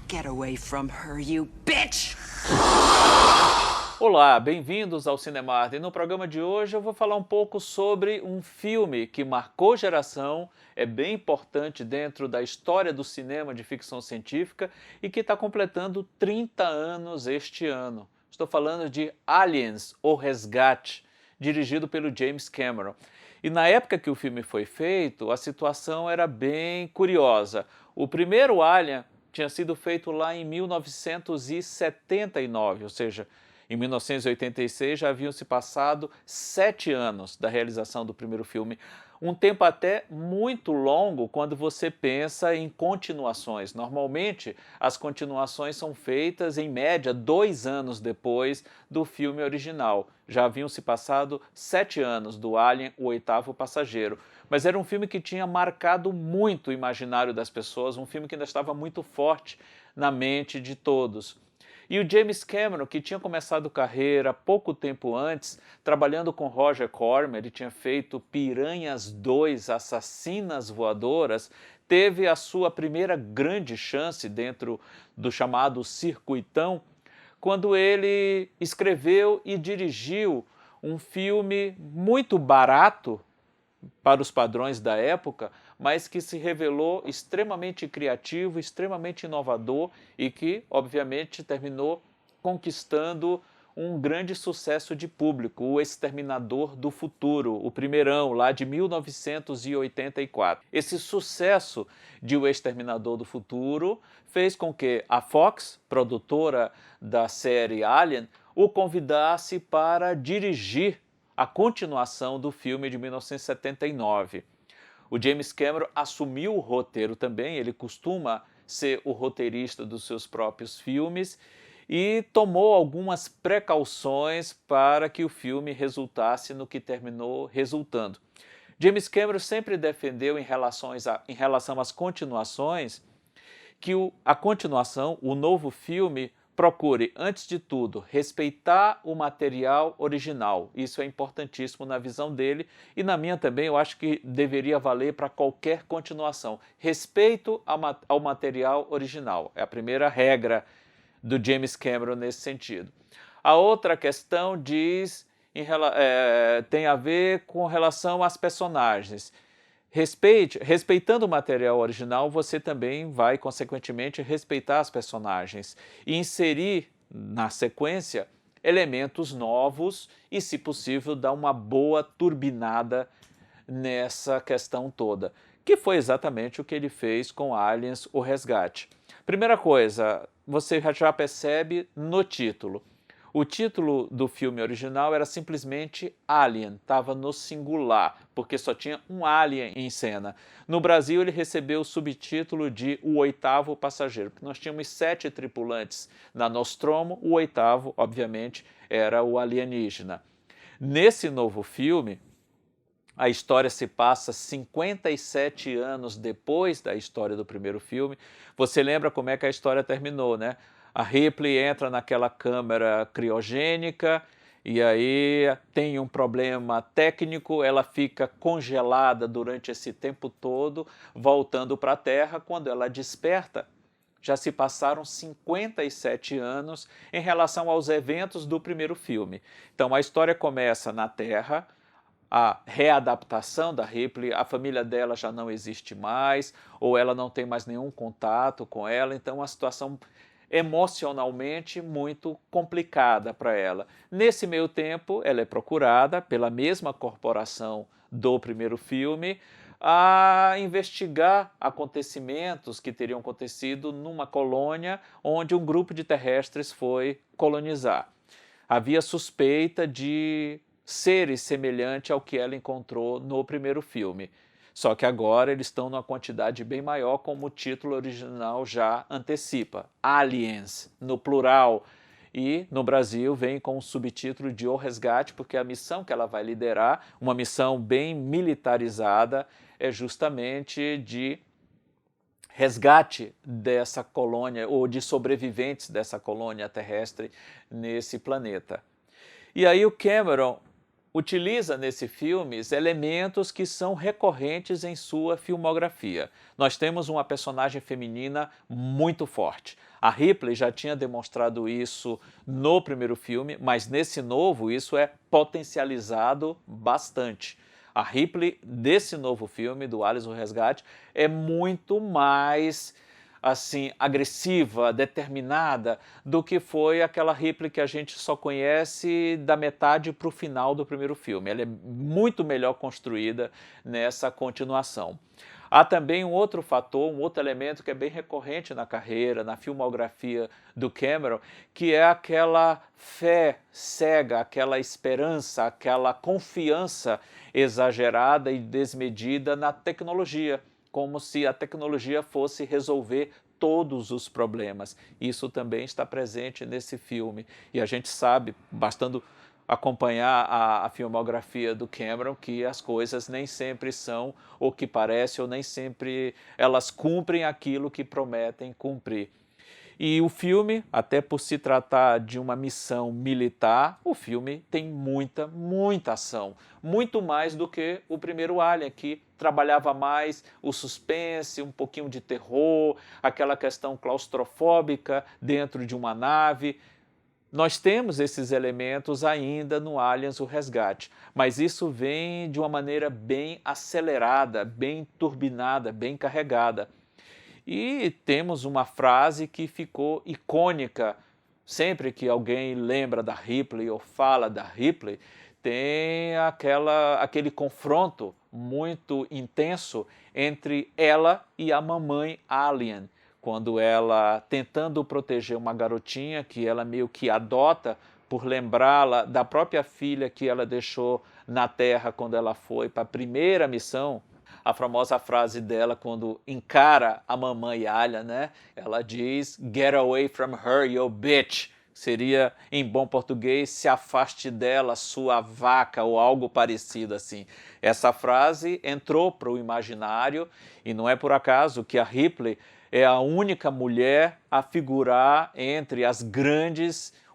Get away from her, you bitch! Olá, bem-vindos ao Cinemark. No programa de hoje eu vou falar um pouco sobre um filme que marcou geração, é bem importante dentro da história do cinema de ficção científica e que está completando 30 anos este ano. Estou falando de Aliens, O Resgate, dirigido pelo James Cameron. E na época que o filme foi feito, a situação era bem curiosa. O primeiro Alien tinha sido feito lá em 1979, ou seja, em 1986 já haviam se passado 7 anos da realização do primeiro filme. Um tempo até muito longo quando você pensa em continuações. Normalmente, as continuações são feitas, em média, 2 anos depois do filme original. Já haviam se passado 7 anos do Alien, o Oitavo Passageiro. Mas era um filme que tinha marcado muito o imaginário das pessoas, um filme que ainda estava muito forte na mente de todos. E o James Cameron, que tinha começado carreira pouco tempo antes, trabalhando com Roger Corman, ele tinha feito Piranhas 2, Assassinas Voadoras, teve a sua primeira grande chance dentro do chamado circuitão, quando ele escreveu e dirigiu um filme muito barato para os padrões da época, mas que se revelou extremamente criativo, extremamente inovador e que, obviamente, terminou conquistando um grande sucesso de público, O Exterminador do Futuro, o primeirão, lá de 1984. Esse sucesso de O Exterminador do Futuro fez com que a Fox, produtora da série Alien, o convidasse para dirigir a continuação do filme de 1979. O James Cameron assumiu o roteiro também, ele costuma ser o roteirista dos seus próprios filmes e tomou algumas precauções para que o filme resultasse no que terminou resultando. James Cameron sempre defendeu em relação às continuações que a continuação, o novo filme, procure, antes de tudo, respeitar o material original. Isso é importantíssimo na visão dele e na minha também. Eu acho que deveria valer para qualquer continuação. Respeito ao material original. É a primeira regra do James Cameron nesse sentido. A outra questão tem a ver com relação às personagens. Respeitando o material original, você também vai, consequentemente, respeitar as personagens e inserir, na sequência, elementos novos e, se possível, dar uma boa turbinada nessa questão toda, que foi exatamente o que ele fez com Aliens, o Resgate. Primeira coisa, você já percebe no título. O título do filme original era simplesmente Alien, estava no singular, porque só tinha um alien em cena. No Brasil ele recebeu o subtítulo de O Oitavo Passageiro, porque nós tínhamos 7 tripulantes na Nostromo, o oitavo, obviamente, era o alienígena. Nesse novo filme, a história se passa 57 anos depois da história do primeiro filme. Você lembra como é que a história terminou, né? A Ripley entra naquela câmara criogênica e aí tem um problema técnico, ela fica congelada durante esse tempo todo, voltando para a Terra. Quando ela desperta, já se passaram 57 anos em relação aos eventos do primeiro filme. Então a história começa na Terra, a readaptação da Ripley, a família dela já não existe mais, ou ela não tem mais nenhum contato com ela, então a situação emocionalmente muito complicada para ela. Nesse meio tempo, ela é procurada pela mesma corporação do primeiro filme a investigar acontecimentos que teriam acontecido numa colônia onde um grupo de terrestres foi colonizar. Havia suspeita de seres semelhantes ao que ela encontrou no primeiro filme. Só que agora eles estão numa quantidade bem maior, como o título original já antecipa. Aliens, no plural. e no Brasil vem com o subtítulo de O Resgate, porque a missão que ela vai liderar, uma missão bem militarizada, é justamente de resgate dessa colônia, ou de sobreviventes dessa colônia terrestre nesse planeta. E aí o Cameron utiliza nesse filme elementos que são recorrentes em sua filmografia. Nós temos uma personagem feminina muito forte. A Ripley já tinha demonstrado isso no primeiro filme, mas nesse novo isso é potencializado bastante. A Ripley desse novo filme, do Aliens, o Resgate, é muito mais assim, agressiva, determinada, do que foi aquela Ripley que a gente só conhece da metade para o final do primeiro filme. Ela é muito melhor construída nessa continuação. Há também um outro fator, um outro elemento que é bem recorrente na carreira, na filmografia do Cameron, que é aquela fé cega, aquela esperança, aquela confiança exagerada e desmedida na tecnologia, como se a tecnologia fosse resolver todos os problemas. Isso também está presente nesse filme. E a gente sabe, bastando acompanhar a filmografia do Cameron, que as coisas nem sempre são o que parece, ou nem sempre elas cumprem aquilo que prometem cumprir. E o filme, até por se tratar de uma missão militar, o filme tem muita ação. Muito mais do que o primeiro Alien, que trabalhava mais o suspense, um pouquinho de terror, aquela questão claustrofóbica dentro de uma nave. Nós temos esses elementos ainda no Aliens, o Resgate, mas isso vem de uma maneira bem acelerada, bem turbinada, bem carregada. E temos uma frase que ficou icônica. Sempre que alguém lembra da Ripley ou fala da Ripley, tem aquele confronto muito intenso entre ela e a mamãe Alien, quando ela, tentando proteger uma garotinha que ela meio que adota por lembrá-la da própria filha que ela deixou na Terra quando ela foi para a primeira missão. A famosa frase dela quando encara a mamãe Alien, né? Ela diz, "Get away from her, you bitch." Seria, em bom português, "se afaste dela, sua vaca", ou algo parecido assim. Essa frase entrou para o imaginário e não é por acaso que a Ripley é a única mulher a figurar entre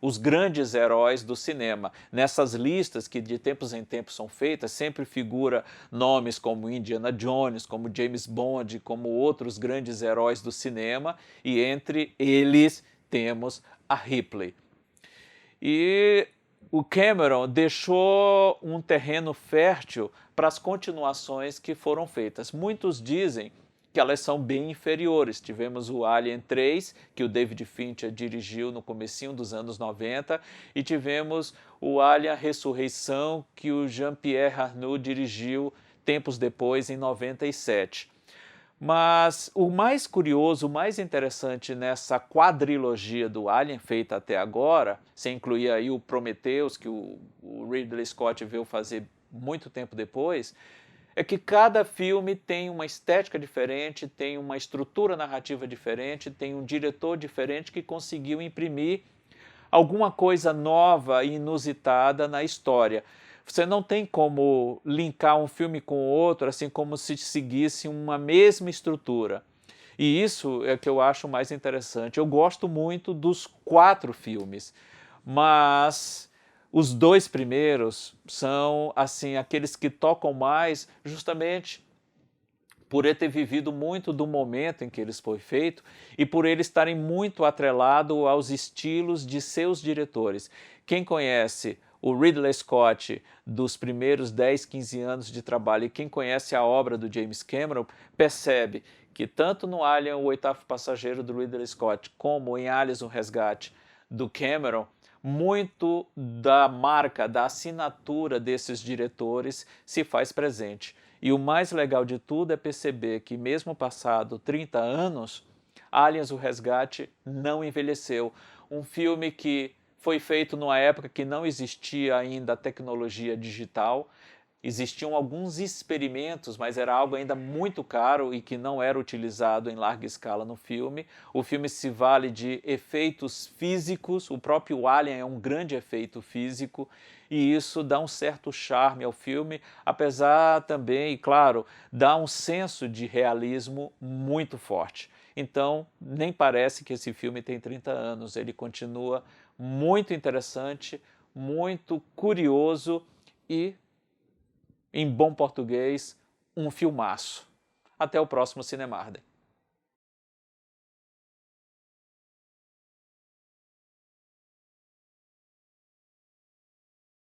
os grandes heróis do cinema. Nessas listas que de tempos em tempos são feitas, sempre figura nomes como Indiana Jones, como James Bond, como outros grandes heróis do cinema, e entre eles temos a Ripley. E o Cameron deixou um terreno fértil para as continuações que foram feitas. Muitos dizem que elas são bem inferiores. Tivemos o Alien 3, que o David Fincher dirigiu no comecinho dos anos 90, e tivemos o Alien Ressurreição, que o Jean-Pierre Arnaud dirigiu tempos depois, em 97. Mas o mais curioso, o mais interessante nessa quadrilogia do Alien feita até agora, sem incluir aí o Prometheus, que o Ridley Scott veio fazer muito tempo depois, é que cada filme tem uma estética diferente, tem uma estrutura narrativa diferente, tem um diretor diferente que conseguiu imprimir alguma coisa nova e inusitada na história. Você não tem como linkar um filme com o outro, assim como se seguisse uma mesma estrutura. E isso é que eu acho mais interessante. Eu gosto muito dos 4 filmes, mas os 2 primeiros são assim aqueles que tocam mais, justamente por ele ter vivido muito do momento em que eles foi feito e por eles estarem muito atrelados aos estilos de seus diretores. Quem conhece o Ridley Scott dos primeiros 10, 15 anos de trabalho e quem conhece a obra do James Cameron percebe que tanto no Alien, o Oitavo Passageiro do Ridley Scott, como em Aliens, o Resgate do Cameron, muito da marca, da assinatura desses diretores se faz presente. E o mais legal de tudo é perceber que mesmo passado 30 anos, Aliens, o Resgate não envelheceu. Um filme que foi feito numa época que não existia ainda a tecnologia digital, Existiam alguns experimentos, mas era algo ainda muito caro e que não era utilizado em larga escala no filme. O filme se vale de efeitos físicos, o próprio Alien é um grande efeito físico, e isso dá um certo charme ao filme, apesar também, claro, dá um senso de realismo muito forte. Então, nem parece que esse filme tem 30 anos, ele continua muito interessante, muito curioso e, em bom português, um filmaço. Até o próximo Cinemarden.